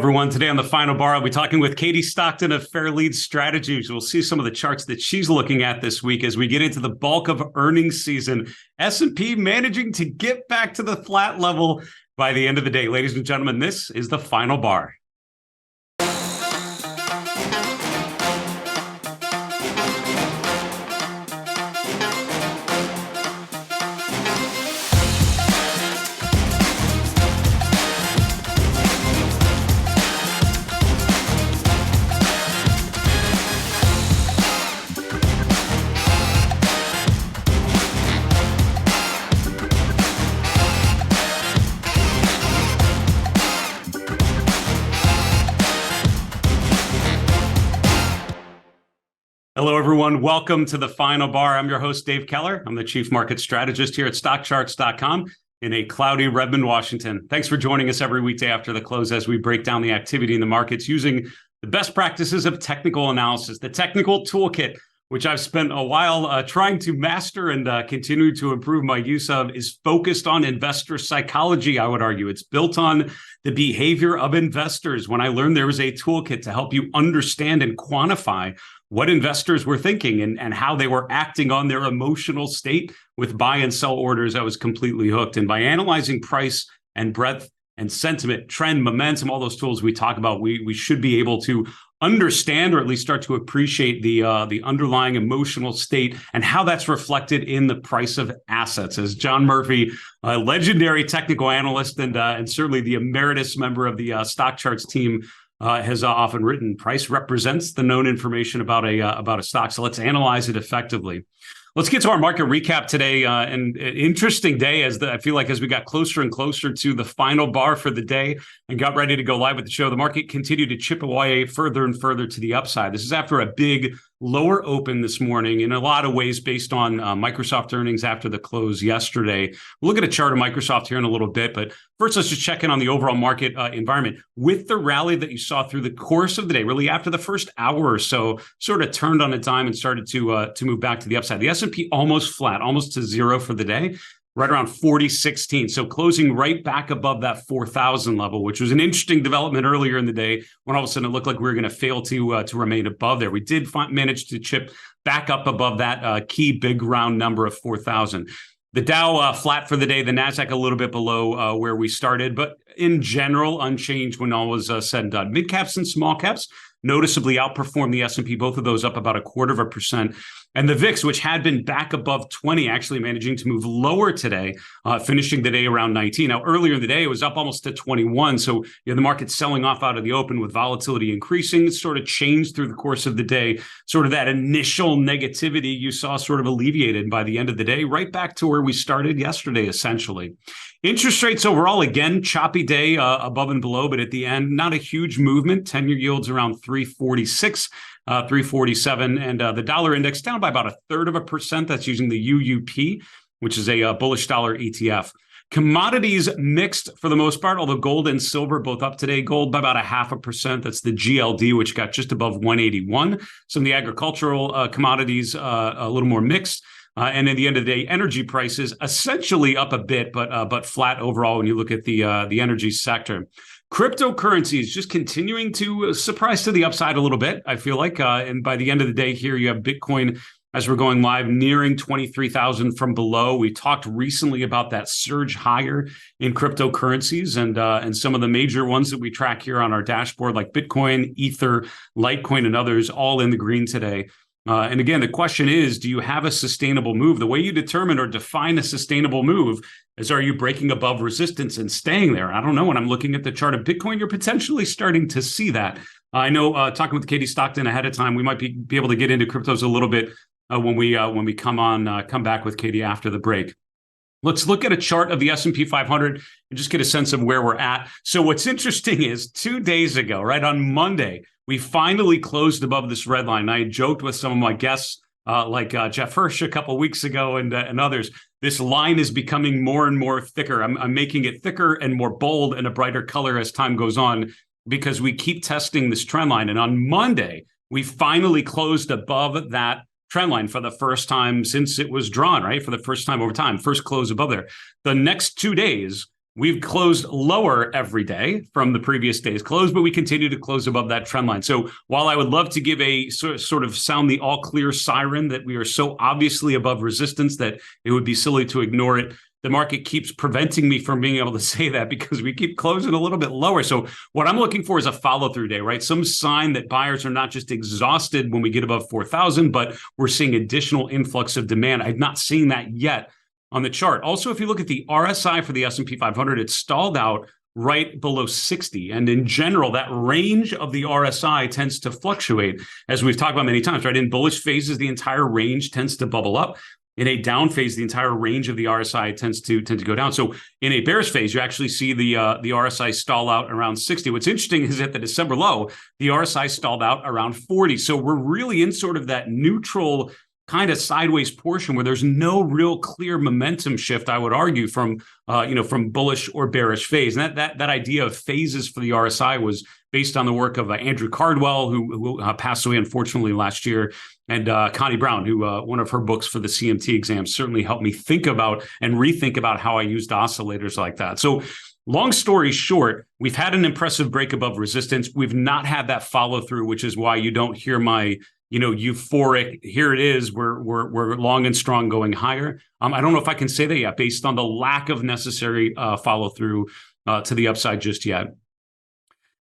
everyone. Today on the Final Bar, I'll be talking with Katie Stockton of Fairlead Strategies. We'll see some of the charts that she's looking at this week as we get into the bulk of earnings season. S&P managing to get back to the flat level by the end of the day. Ladies and gentlemen, this is the Final Bar. Hello, everyone. Welcome to the Final Bar. I'm your host, Dave Keller. I'm the Chief Market Strategist here at StockCharts.com in a cloudy Redmond, Washington. Thanks for joining us every weekday after the close as we break down the activity in the markets using the best practices of technical analysis, the technical toolkit, which I've spent a while trying to master and continue to improve my use of, is focused on investor psychology, I would argue. It's built on the behavior of investors. When I learned there was a toolkit to help you understand and quantify what investors were thinking and how they were acting on their emotional state with buy and sell orders, I was completely hooked. And by analyzing price and breadth and sentiment, trend, momentum, all those tools we talk about, we should be able to understand or at least start to appreciate the underlying emotional state and how that's reflected in the price of assets. As John Murphy, a legendary technical analyst and certainly the emeritus member of the StockCharts team, has often written, price represents the known information about a stock. So let's analyze it effectively. Let's get to our market recap today. And an interesting day I feel like as we got closer and closer to the final bar for the day and got ready to go live with the show, the market continued to chip away further and further to the upside. This is after a big lower open this morning in a lot of ways based on Microsoft earnings after the close yesterday. We'll look at a chart of Microsoft here in a little bit, but first let's just check in on the overall market environment. With the rally that you saw through the course of the day, really after the first hour or so, sort of turned on a dime and started to move back to the upside. The S&P almost flat, almost to zero for the day, right around 4016. So closing right back above that 4,000 level, which was an interesting development earlier in the day when all of a sudden it looked like we were going to fail to remain above there. We did manage to chip back up above that key big round number of 4,000. The Dow flat for the day, the NASDAQ a little bit below where we started, but in general, unchanged when all was said and done. Mid caps and small caps noticeably outperformed the S&P, both of those up about 0.25%. And the VIX, which had been back above 20, actually managing to move lower today, finishing the day around 19. Now, earlier in the day, it was up almost to 21. So the market's selling off out of the open with volatility increasing. It sort of changed through the course of the day. Sort of that initial negativity you saw sort of alleviated by the end of the day, right back to where we started yesterday, essentially. Interest rates overall, again, choppy day above and below, but at the end, not a huge movement. 10-year yields around 346. 347, and the dollar index down by about 1/3%. That's using the UUP, which is a bullish dollar ETF. Commodities mixed for the most part, although gold and silver both up today. Gold by about 0.5%. That's the GLD, which got just above 181. Some of the agricultural commodities a little more mixed. And at the end of the day, energy prices essentially up a bit, but flat overall when you look at the energy sector. Cryptocurrencies just continuing to surprise to the upside a little bit, I feel like. And by the end of the day here, you have Bitcoin, as we're going live, nearing 23,000 from below. We talked recently about that surge higher in cryptocurrencies and some of the major ones that we track here on our dashboard, like Bitcoin, Ether, Litecoin, and others, all in the green today. And again, the question is, do you have a sustainable move? The way you determine or define a sustainable move is, are you breaking above resistance and staying there? I don't know. When I'm looking at the chart of Bitcoin, you're potentially starting to see that. I know talking with Katie Stockton ahead of time, we might be able to get into cryptos a little bit when we come back with Katie after the break. Let's look at a chart of the S&P 500 and just get a sense of where we're at. So what's interesting is 2 days ago, right on Monday, we finally closed above this red line. I joked with some of my guests like Jeff Hirsch a couple of weeks ago and others. This line is becoming more and more thicker. I'm making it thicker and more bold and a brighter color as time goes on because we keep testing this trend line. And on Monday, we finally closed above that trend line for the first time since it was drawn, right? For the first time over time, first close above there. The next 2 days, We've closed lower every day from the previous day's close, but we continue to close above that trend line. So while I would love to give a sort of sound the all clear siren that we are so obviously above resistance that it would be silly to ignore it, the market keeps preventing me from being able to say that because we keep closing a little bit lower. So what I'm looking for is a follow-through day, right? Some sign that buyers are not just exhausted when we get above 4,000, but we're seeing additional influx of demand. I've not seen that yet on the chart. Also, if you look at the RSI for the S&P 500, it's stalled out right below 60. And in general, that range of the RSI tends to fluctuate, as we've talked about many times, right? In bullish phases, the entire range tends to bubble up. In a down phase, the entire range of the RSI tends to go down. So in a bearish phase, you actually see the RSI stall out around 60. What's interesting is at the December low, the RSI stalled out around 40. So we're really in sort of that neutral kind of sideways portion where there's no real clear momentum shift, I would argue, from bullish or bearish phase. And that idea of phases for the RSI was based on the work of Andrew Cardwell, who passed away unfortunately last year, and Connie Brown, who one of her books for the CMT exam certainly helped me think about and rethink about how I used oscillators like that. So long story short, we've had an impressive break above resistance. We've not had that follow through, which is why you don't hear my euphoric, here it is, we're long and strong going higher. I don't know if I can say that yet based on the lack of necessary follow through to the upside just yet.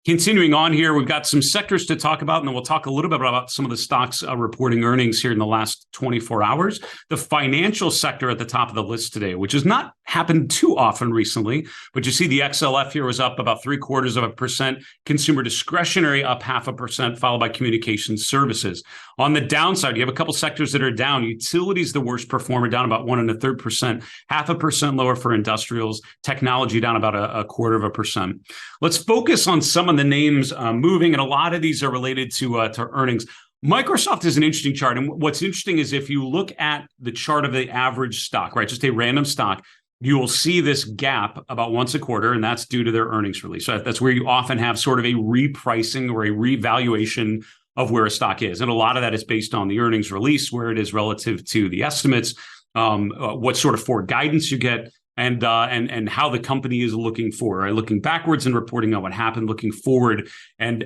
Continuing on here, we've got some sectors to talk about, and then we'll talk a little bit about some of the stocks reporting earnings here in the last 24 hours. The financial sector at the top of the list today, which has not happened too often recently, but you see the XLF here was up about 0.75%, consumer discretionary up 0.5%, followed by communication services. On the downside, you have a couple sectors that are down. Utilities, the worst performer, down about 1.33%, 0.5% lower for industrials, technology down about 0.25%. Let's focus on some of the names moving, and a lot of these are related to earnings. Microsoft is an interesting chart, and what's interesting is if you look at the chart of the average stock, right, just a random stock, you will see this gap about once a quarter, and that's due to their earnings release. So that's where you often have sort of a repricing or a revaluation of where a stock is, and a lot of that is based on the earnings release, where it is relative to the estimates, what sort of forward guidance you get, and how the company is looking forward, right? Looking backwards and reporting on what happened, looking forward and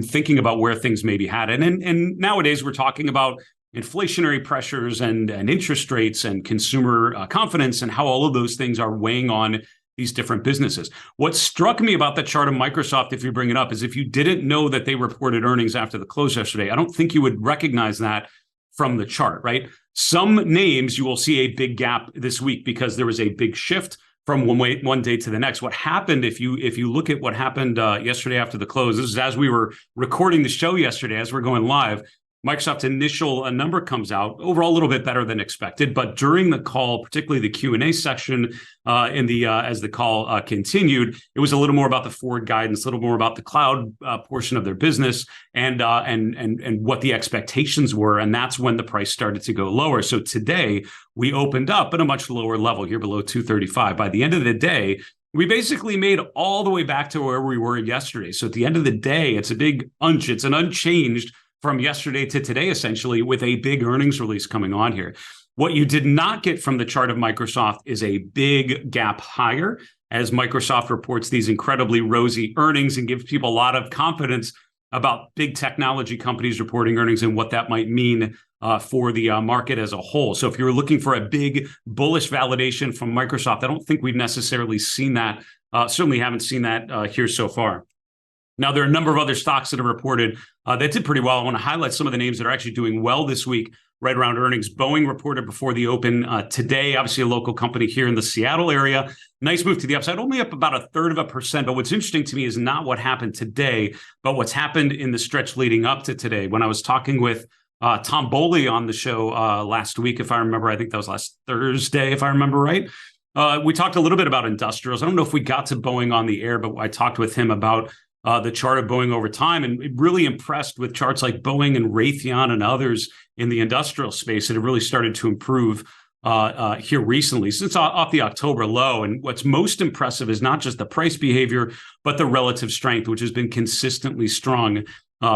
thinking about where things may be headed. And nowadays we're talking about inflationary pressures and interest rates and consumer confidence and how all of those things are weighing on these different businesses. What struck me about the chart of Microsoft, if you bring it up, is if you didn't know that they reported earnings after the close yesterday, I don't think you would recognize that from the chart, right? Some names you will see a big gap this week because there was a big shift from one day to the next. What happened, if you look at what happened yesterday after the close, this is as we were recording the show yesterday, as we're going live, Microsoft's initial number comes out, overall a little bit better than expected, but during the call, particularly the Q&A section as the call continued, it was a little more about the forward guidance, a little more about the cloud portion of their business and what the expectations were, and that's when the price started to go lower. So today we opened up at a much lower level here below 235. By the end of the day, we basically made all the way back to where we were yesterday. So at the end of the day, it's a big it's an unchanged from yesterday to today, essentially, with a big earnings release coming on here. What you did not get from the chart of Microsoft is a big gap higher, as Microsoft reports these incredibly rosy earnings and gives people a lot of confidence about big technology companies reporting earnings and what that might mean for the market as a whole. So if you're looking for a big bullish validation from Microsoft, I don't think we've necessarily seen that, certainly haven't seen that here so far. Now, there are a number of other stocks that have reported that did pretty well. I want to highlight some of the names that are actually doing well this week, right around earnings. Boeing reported before the open today, obviously a local company here in the Seattle area. Nice move to the upside, only up about 0.33%. But what's interesting to me is not what happened today, but what's happened in the stretch leading up to today. When I was talking with Tom Bowley on the show last week, if I remember, I think that was last Thursday, if I remember right. We talked a little bit about industrials. I don't know if we got to Boeing on the air, but I talked with him about the chart of Boeing over time, and really impressed with charts like Boeing and Raytheon and others in the industrial space that have really started to improve here recently since off the October low. And what's most impressive is not just the price behavior, but the relative strength, which has been consistently strong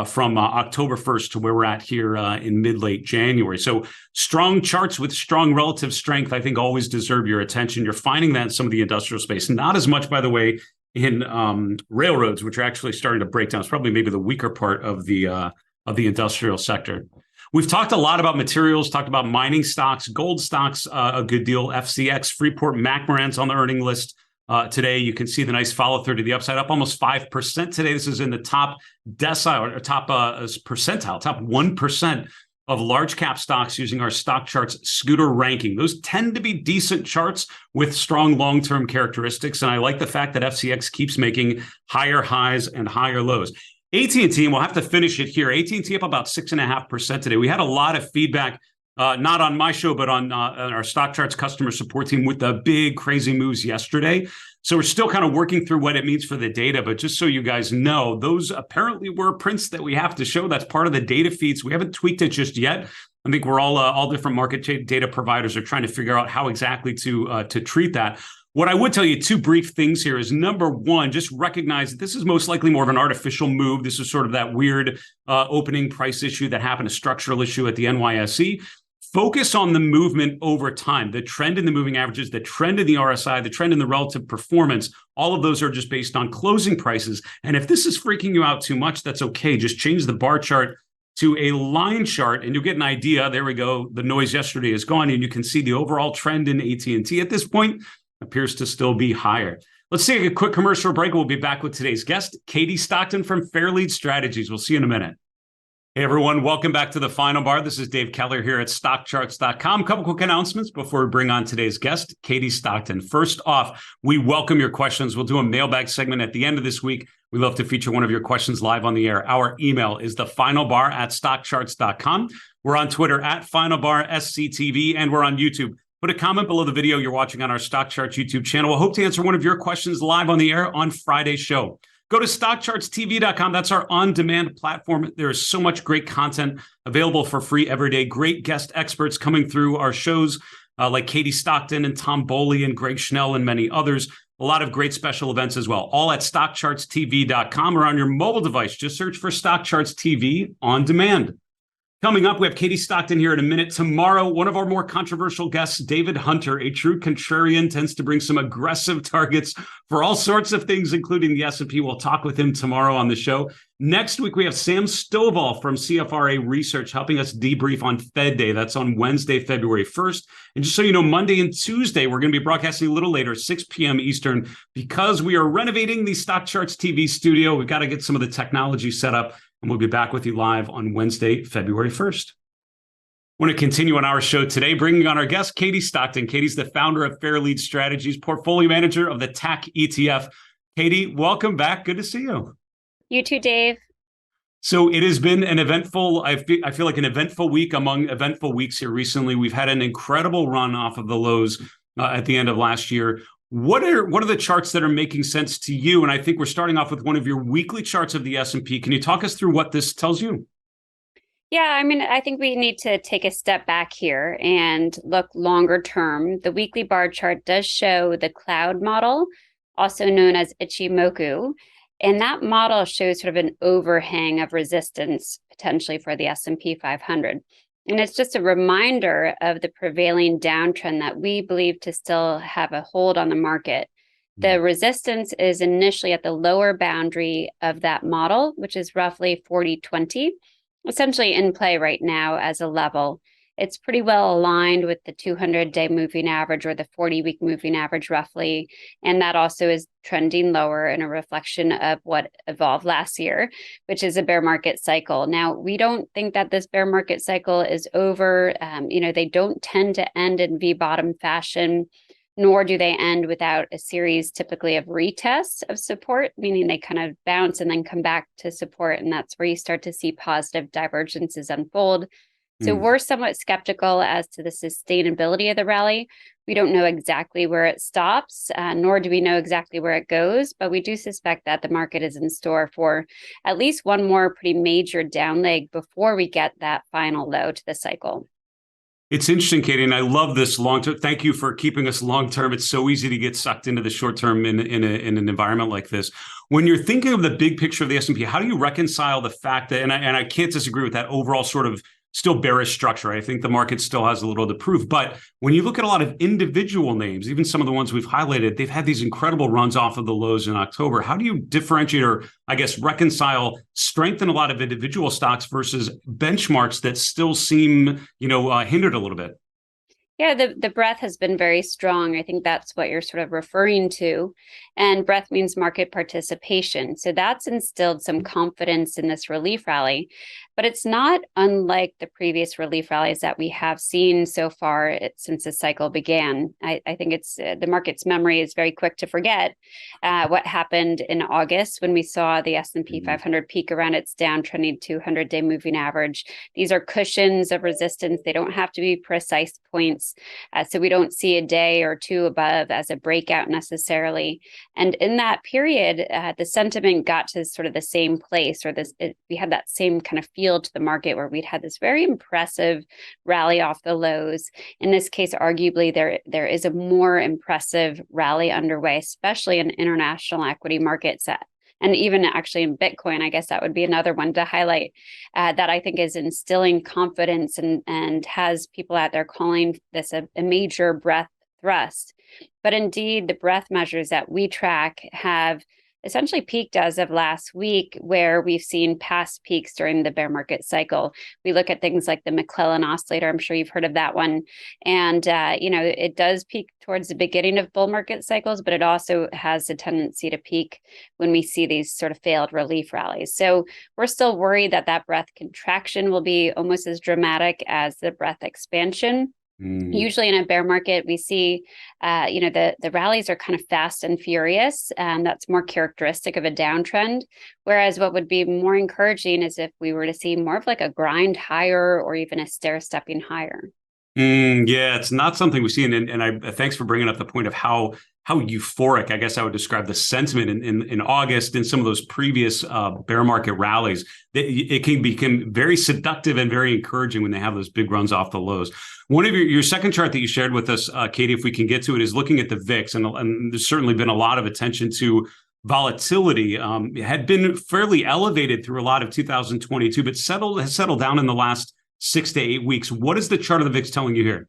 from October 1st to where we're at here in mid-late January. So strong charts with strong relative strength, I think, always deserve your attention. You're finding that in some of the industrial space, not as much, by the way, in railroads, which are actually starting to break down. It's probably maybe the weaker part of the industrial sector. We've talked a lot about materials, talked about mining stocks, gold stocks, a good deal, FCX, Freeport, McMoran's on the earning list. Today, you can see the nice follow through to the upside, up almost 5% today. This is in the top decile, or top percentile, top 1% of large cap stocks using our StockCharts scooter ranking. Those tend to be decent charts with strong long-term characteristics. And I like the fact that FCX keeps making higher highs and higher lows. AT&T, and we'll have to finish it here. AT&T up about 6.5% today. We had a lot of feedback, not on my show, but on our StockCharts customer support team with the big crazy moves yesterday. So we're still kind of working through what it means for the data. But just so you guys know, those apparently were prints that we have to show. That's part of the data feeds. We haven't tweaked it just yet. I think we're all different market data providers are trying to figure out how exactly to treat that. What I would tell you, two brief things here is, number one, just recognize that this is most likely more of an artificial move. This is sort of that weird opening price issue that happened, a structural issue at the NYSE. Focus on the movement over time, the trend in the moving averages, the trend in the RSI, the trend in the relative performance. All of those are just based on closing prices. And if this is freaking you out too much, that's okay. Just change the bar chart to a line chart and you'll get an idea. There we go. The noise yesterday is gone and you can see the overall trend in AT&T at this point appears to still be higher. Let's take a quick commercial break. We'll be back with today's guest, Katie Stockton from Fairlead Strategies. We'll see you in a minute. Hey, everyone. Welcome back to the Final Bar. This is Dave Keller here at StockCharts.com. A couple quick announcements before we bring on today's guest, Katie Stockton. First off, we welcome your questions. We'll do a mailbag segment at the end of this week. We love to feature one of your questions live on the air. Our email is thefinalbar@StockCharts.com. We're on Twitter at FinalBarSCTV, and we're on YouTube. Put a comment below the video you're watching on our StockCharts YouTube channel. We'll hope to answer one of your questions live on the air on Friday's show. Go to StockChartsTV.com. That's our on-demand platform. There is so much great content available for free every day. Great guest experts coming through our shows like Katie Stockton and Tom Boley and Greg Schnell and many others. A lot of great special events as well, all at StockChartsTV.com or on your mobile device. Just search for StockCharts TV on demand. Coming up, we have Katie Stockton here in a minute. Tomorrow, one of our more controversial guests, David Hunter, a true contrarian, tends to bring some aggressive targets for all sorts of things, including the S&P. We'll talk with him tomorrow on the show. Next week, we have Sam Stovall from CFRA Research helping us debrief on Fed Day. That's on Wednesday, February 1st. And just so you know, Monday and Tuesday, we're going to be broadcasting a little later, 6 p.m. Eastern, because we are renovating the StockCharts TV studio. We've got to get some of the technology set up. And we'll be back with you live on Wednesday, February 1st. I want to continue on our show today, bringing on our guest, Katie Stockton. Katie's the founder of Fairlead Strategies, portfolio manager of the TAC ETF. Katie, welcome back. Good to see you. You too, Dave. So it has been an eventful, I feel like an eventful week among eventful weeks here recently. We've had an incredible run off of the lows at the end of last year. What are the charts that are making sense to you? And I think we're starting off with one of your weekly charts of the S&P. Can you talk us through what this tells you? Yeah, I mean, I think we need to take a step back here and look longer term. The weekly bar chart does show the cloud model, also known as Ichimoku. And that model shows sort of an overhang of resistance potentially for the S&P 500. And it's just a reminder of the prevailing downtrend that we believe to still have a hold on the market. The resistance is initially at the lower boundary of that model, which is roughly 40.20, essentially in play right now as a level. It's pretty well aligned with the 200-day moving average or the 40-week moving average roughly. And that also is trending lower in a reflection of what evolved last year, which is a bear market cycle. Now, we don't think that this bear market cycle is over. They don't tend to end in V-bottom fashion, nor do they end without a series typically of retests of support, meaning they kind of bounce and then come back to support. And that's where you start to see positive divergences unfold. So we're somewhat skeptical as to the sustainability of the rally. We don't know exactly where it stops, nor do we know exactly where it goes, but we do suspect that the market is in store for at least one more pretty major down leg before we get that final low to the cycle. It's interesting, Katie, and I love this long-term. Thank you for keeping us long-term. It's so easy to get sucked into the short-term in an environment like this. When you're thinking of the big picture of the S&P, how do you reconcile the fact that, and I can't disagree with that overall sort of still bearish structure. I think the market still has a little to prove. But when you look at a lot of individual names, even some of the ones we've highlighted, they've had these incredible runs off of the lows in October. How do you differentiate or, I guess, reconcile strength in a lot of individual stocks versus benchmarks that still seem, hindered a little bit? Yeah, the breadth has been very strong. I think that's what you're sort of referring to. And breadth means market participation. So that's instilled some confidence in this relief rally. But it's not unlike the previous relief rallies that we have seen so far since the cycle began. I think it's the market's memory is very quick to forget what happened in August when we saw the S&P 500 peak around its downtrending 200-day moving average. These are cushions of resistance. They don't have to be precise points. So we don't see a day or two above as a breakout necessarily. And in that period, the sentiment got to sort of the same place, or we had that same kind of feel to the market where we'd had this very impressive rally off the lows. In this case, arguably, there is a more impressive rally underway, especially in international equity markets. And even actually in Bitcoin, I guess that would be another one to highlight that I think is instilling confidence and has people out there calling this a major breadth thrust. But indeed, the breadth measures that we track have essentially peaked as of last week, where we've seen past peaks during the bear market cycle. We look at things like the McClellan oscillator. I'm sure you've heard of that one. And, it does peak towards the beginning of bull market cycles, but it also has a tendency to peak when we see these sort of failed relief rallies. So we're still worried that breadth contraction will be almost as dramatic as the breadth expansion. Usually in a bear market, we see, the rallies are kind of fast and furious, and that's more characteristic of a downtrend. Whereas what would be more encouraging is if we were to see more of like a grind higher or even a stair-stepping higher. Yeah, it's not something we see. And I thanks for bringing up the point of how euphoric, I guess I would describe the sentiment in August in some of those previous bear market rallies. It can become very seductive and very encouraging when they have those big runs off the lows. One of your second chart that you shared with us, Katie, if we can get to it, is looking at the VIX. And there's certainly been a lot of attention to volatility. It had been fairly elevated through a lot of 2022, but has settled down in the last 6 to 8 weeks. What is the chart of the VIX telling you here?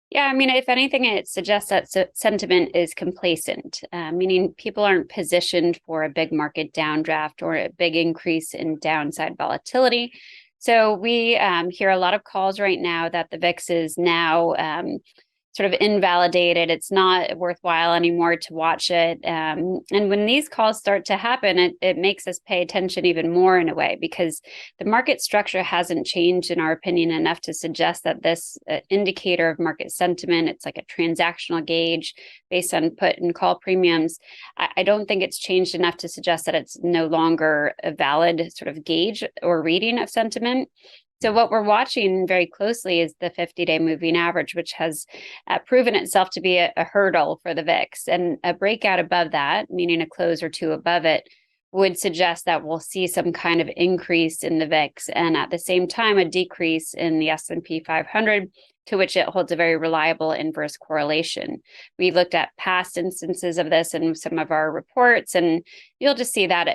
Yeah, I mean, if anything, it suggests that sentiment is complacent, meaning people aren't positioned for a big market downdraft or a big increase in downside volatility. So we hear a lot of calls right now that the VIX is now sort of invalidated. It's not worthwhile anymore to watch it. And when these calls start to happen, it makes us pay attention even more in a way, because the market structure hasn't changed, in our opinion, enough to suggest that this indicator of market sentiment, it's like a transactional gauge based on put and call premiums. I don't think it's changed enough to suggest that it's no longer a valid sort of gauge or reading of sentiment. So what we're watching very closely is the 50-day moving average, which has proven itself to be a hurdle for the VIX. And a breakout above that, meaning a close or two above it, would suggest that we'll see some kind of increase in the VIX, and at the same time, a decrease in the S&P 500, to which it holds a very reliable inverse correlation. We looked at past instances of this in some of our reports, and you'll just see that,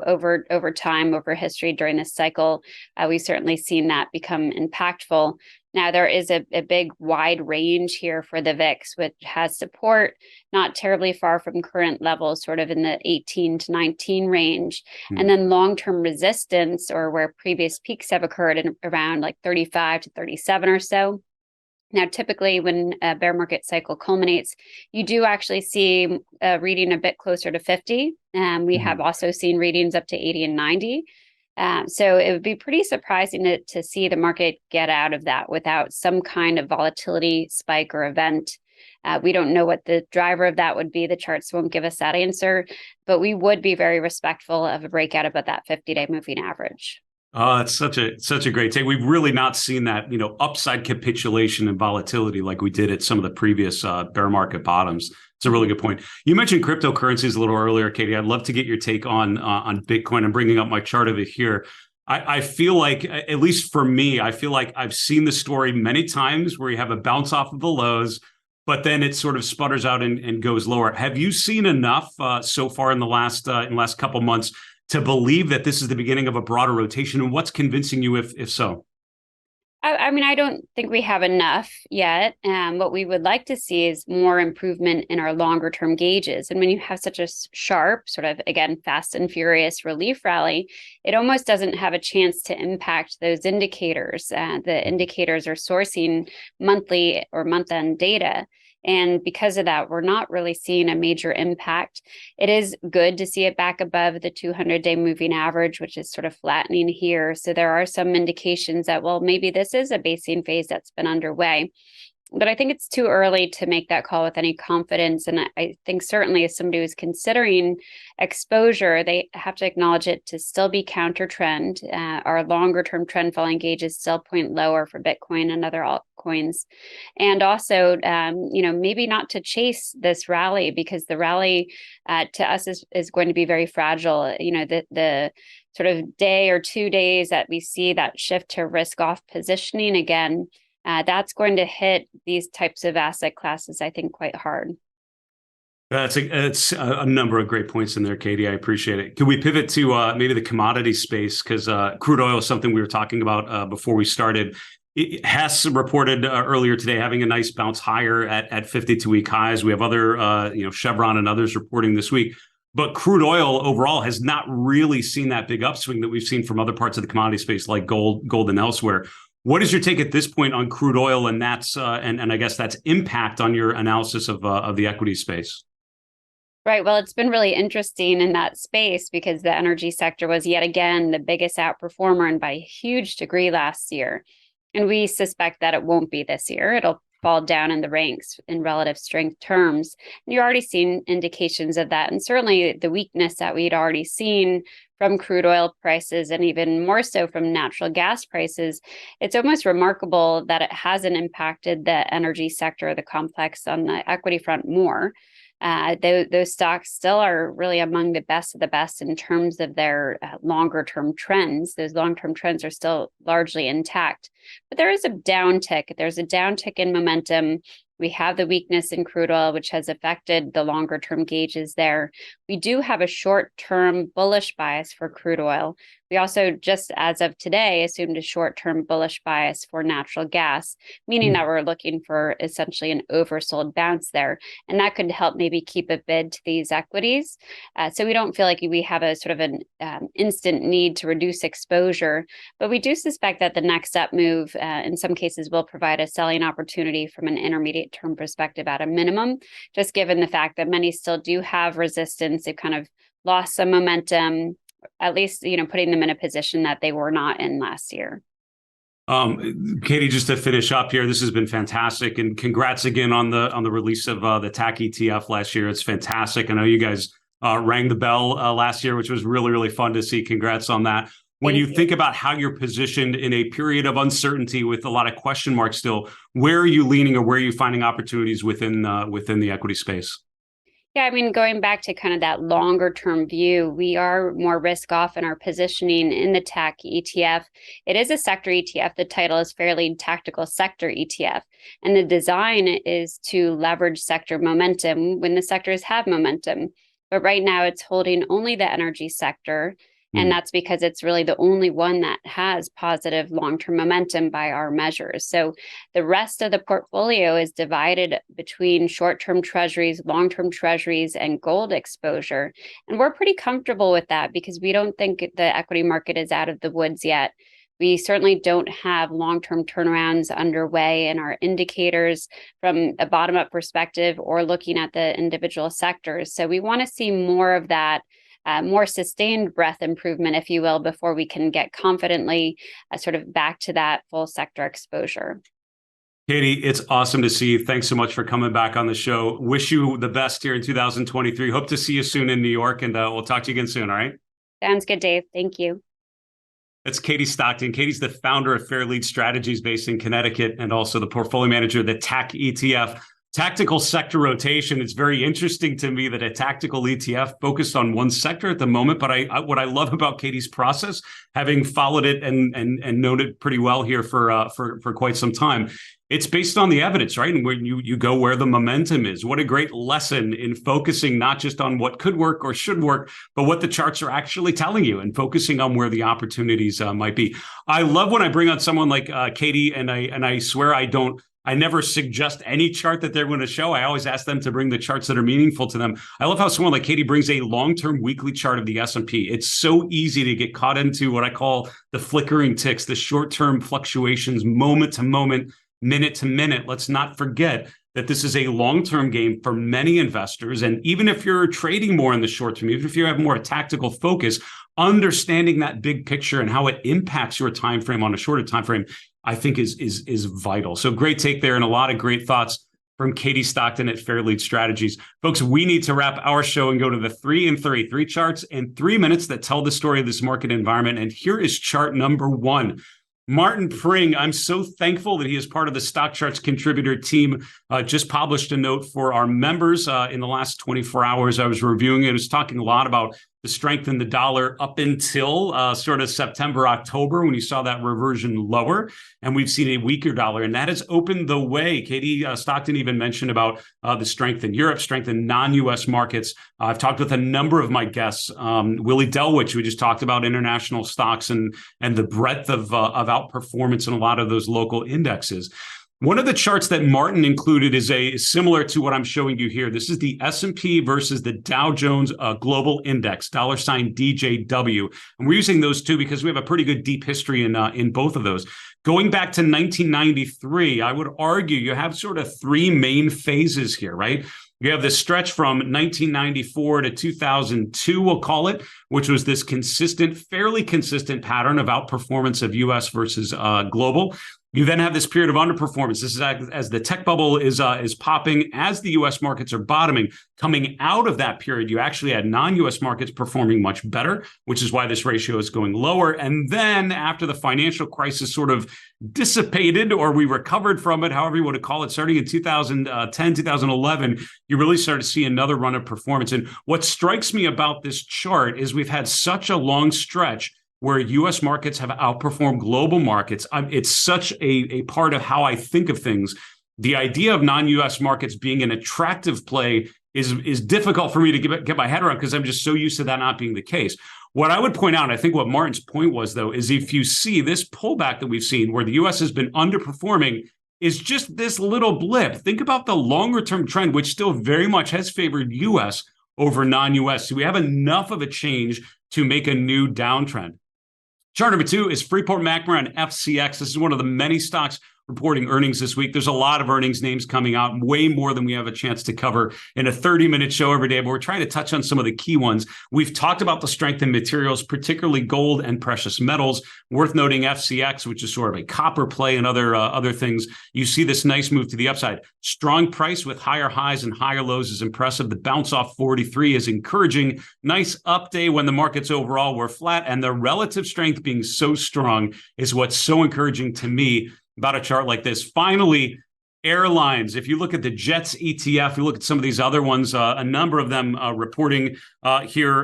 over time, over history during this cycle, we've certainly seen that become impactful. Now, there is a big wide range here for the VIX, which has support not terribly far from current levels, sort of in the 18 to 19 range. And then long-term resistance, or where previous peaks have occurred, in around like 35 to 37 or so. Now, typically when a bear market cycle culminates, you do actually see a reading a bit closer to 50. We have also seen readings up to 80 and 90. So it would be pretty surprising to see the market get out of that without some kind of volatility spike or event. We don't know what the driver of that would be. The charts won't give us that answer, but we would be very respectful of a breakout above that 50-day moving average. Oh, it's such a great take. We've really not seen that, upside capitulation and volatility like we did at some of the previous bear market bottoms. It's a really good point. You mentioned cryptocurrencies a little earlier, Katie. I'd love to get your take on Bitcoin. I'm bringing up my chart of it here. I feel like, at least for me, I feel like I've seen the story many times where you have a bounce off of the lows, but then it sort of sputters out and goes lower. Have you seen enough so far in the last couple months to believe that this is the beginning of a broader rotation? And what's convincing you if so? I mean, I don't think we have enough yet. What we would like to see is more improvement in our longer term gauges. And when you have such a sharp, sort of, again, fast and furious relief rally, it almost doesn't have a chance to impact those indicators. The indicators are sourcing monthly or month-end data. And because of that, we're not really seeing a major impact. It is good to see it back above the 200-day moving average, which is sort of flattening here. So there are some indications that, well, maybe this is a basing phase that's been underway. But I think it's too early to make that call with any confidence. And I think certainly as somebody who's considering exposure, they have to acknowledge it to still be counter trend. Our longer term trend following gauges still point lower for Bitcoin and other altcoins. And also, maybe not to chase this rally, because the rally to us is going to be very fragile. The sort of day or 2 days that we see that shift to risk off positioning again, that's going to hit these types of asset classes, I think, quite hard. It's a number of great points in there, Katie. I appreciate it. Can we pivot to maybe the commodity space? Because crude oil is something we were talking about before we started. HES reported earlier today having a nice bounce higher at 52-week highs. We have other, Chevron and others reporting this week. But crude oil overall has not really seen that big upswing that we've seen from other parts of the commodity space like gold and elsewhere. What is your take at this point on crude oil, and that's and I guess that's impact on your analysis of the equity space? Right. Well, it's been really interesting in that space because the energy sector was yet again the biggest outperformer and by a huge degree last year. And we suspect that it won't be this year. It'll fall down in the ranks in relative strength terms. And you're already seeing indications of that. And certainly the weakness that we'd already seen from crude oil prices and even more so from natural gas prices, it's almost remarkable that it hasn't impacted the energy sector, the complex on the equity front more. Those stocks still are really among the best of the best in terms of their longer term trends. Those long term trends are still largely intact, but there is a downtick. There's a downtick in momentum. We have the weakness in crude oil, which has affected the longer term gauges there. We do have a short term bullish bias for crude oil. We also, just as of today, assumed a short term bullish bias for natural gas, meaning that we're looking for essentially an oversold bounce there. And that could help maybe keep a bid to these equities. So we don't feel like we have a sort of an instant need to reduce exposure, but we do suspect that the next up move in some cases will provide a selling opportunity from an intermediate term perspective at a minimum, just given the fact that many still do have resistance. They've kind of lost some momentum, at least, putting them in a position that they were not in last year. Katie, just to finish up here, this has been fantastic, and congrats again on the release of the TAC ETF last year. It's fantastic. I know you guys rang the bell last year, which was really, really fun to see. Congrats on that. When you think about how you're positioned in a period of uncertainty with a lot of question marks still, where are you leaning, or where are you finding opportunities within the equity space? Yeah, I mean, going back to kind of that longer term view, we are more risk off in our positioning in the TAC ETF. It is a sector ETF. The title is Fairlead Tactical Sector ETF. And the design is to leverage sector momentum when the sectors have momentum. But right now it's holding only the energy sector. And that's because it's really the only one that has positive long-term momentum by our measures. So the rest of the portfolio is divided between short-term treasuries, long-term treasuries, and gold exposure. And we're pretty comfortable with that because we don't think the equity market is out of the woods yet. We certainly don't have long-term turnarounds underway in our indicators from a bottom-up perspective or looking at the individual sectors. So we want to see more of that. More sustained breadth improvement, if you will, before we can get confidently sort of back to that full sector exposure. Katie, it's awesome to see you. Thanks so much for coming back on the show. Wish you the best here in 2023. Hope to see you soon in New York, and we'll talk to you again soon, all right? Sounds good, Dave. Thank you. That's Katie Stockton. Katie's the founder of Fairlead Strategies based in Connecticut, and also the portfolio manager of the TAC ETF. Tactical sector rotation. It's very interesting to me that a tactical ETF focused on one sector at the moment. But what I love about Katie's process, having followed it and known it pretty well here for quite some time, it's based on the evidence, right? And when you go where the momentum is. What a great lesson in focusing not just on what could work or should work, but what the charts are actually telling you and focusing on where the opportunities might be. I love when I bring on someone like Katie, and I swear I never suggest any chart that they're going to show. I always ask them to bring the charts that are meaningful to them. I love how someone like Katie brings a long-term weekly chart of the S&P. It's so easy to get caught into what I call the flickering ticks, the short-term fluctuations, moment to moment, minute to minute. Let's not forget that this is a long-term game for many investors. And even if you're trading more in the short term, even if you have more tactical focus, understanding that big picture and how it impacts your time frame on a shorter time frame, I think is vital. So great take there, and a lot of great thoughts from Katie Stockton at Fairlead Strategies. Folks, we need to wrap our show and go to the 3 in 3, 3 charts in 3 minutes that tell the story of this market environment. And here is chart number 1. Martin Pring, I'm so thankful that he is part of the StockCharts contributor team. Just published a note for our members in the last 24 hours. I was reviewing it. It was talking a lot about the strength in the dollar up until sort of September, October, when you saw that reversion lower. And we've seen a weaker dollar, and that has opened the way. Katie Stockton even mentioned about the strength in Europe, strength in non-U.S. markets. I've talked with a number of my guests, Willie Delwiche, we just talked about international stocks and the breadth of outperformance in a lot of those local indexes. One of the charts that Martin included is similar to what I'm showing you here. This is the S&P versus the Dow Jones Global Index, $DJW. And we're using those two because we have a pretty good deep history in both of those. Going back to 1993, I would argue you have sort of 3 main phases here, right? You have this stretch from 1994 to 2002, we'll call it, which was this fairly consistent pattern of outperformance of U.S. versus global. You then have this period of underperformance. This is as the tech bubble is popping, as the U.S. markets are bottoming. Coming out of that period, you actually had non-U.S. markets performing much better, which is why this ratio is going lower. And then after the financial crisis sort of dissipated, or we recovered from it, however you want to call it, starting in 2010, 2011, you really started to see another run of performance. And what strikes me about this chart is we've had such a long stretch where U.S. markets have outperformed global markets. It's such a part of how I think of things. The idea of non-U.S. markets being an attractive play is difficult for me to get my head around because I'm just so used to that not being the case. What I would point out, and I think what Martin's point was, though, is if you see this pullback that we've seen where the U.S. has been underperforming is just this little blip. Think about the longer-term trend, which still very much has favored U.S. over non-U.S. So we have enough of a change to make a new downtrend. Chart number 2 is Freeport-McMoRan and FCX. This is one of the many stocks reporting earnings this week. There's a lot of earnings names coming out, way more than we have a chance to cover in a 30-minute show every day, but we're trying to touch on some of the key ones. We've talked about the strength in materials, particularly gold and precious metals. Worth noting FCX, which is sort of a copper play and other things. You see this nice move to the upside. Strong price with higher highs and higher lows is impressive. The bounce off 43 is encouraging. Nice up day when the markets overall were flat, and the relative strength being so strong is what's so encouraging to me about a chart like this. Finally, airlines. If you look at the Jets ETF, you look at some of these other ones, a number of them reporting here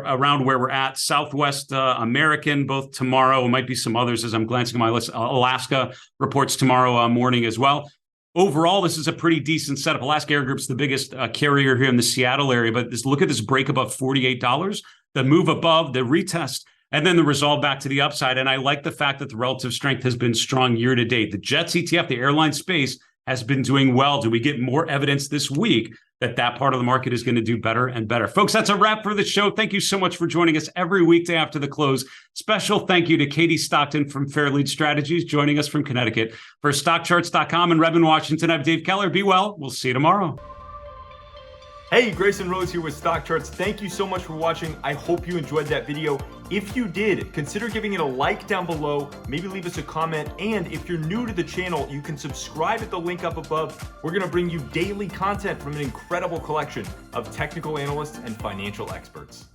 around where we're at. Southwest American, both tomorrow. It might be some others as I'm glancing at my list. Alaska reports tomorrow morning as well. Overall, this is a pretty decent setup. Alaska Air Group's the biggest carrier here in the Seattle area, but look at this break above $48, the move above, the retest, and then the resolve back to the upside. And I like the fact that the relative strength has been strong year to date. The Jets ETF, the airline space, has been doing well. Do we get more evidence this week that part of the market is going to do better and better? Folks, that's a wrap for the show. Thank you so much for joining us every weekday after the close. Special thank you to Katie Stockton from Fairlead Strategies, joining us from Connecticut. For StockCharts.com in Redmond, Washington, I'm Dave Keller. Be well. We'll see you tomorrow. Hey, Grayson Rose here with StockCharts. Thank you so much for watching. I hope you enjoyed that video. If you did, consider giving it a like down below, maybe leave us a comment, and if you're new to the channel, you can subscribe at the link up above. We're gonna bring you daily content from an incredible collection of technical analysts and financial experts.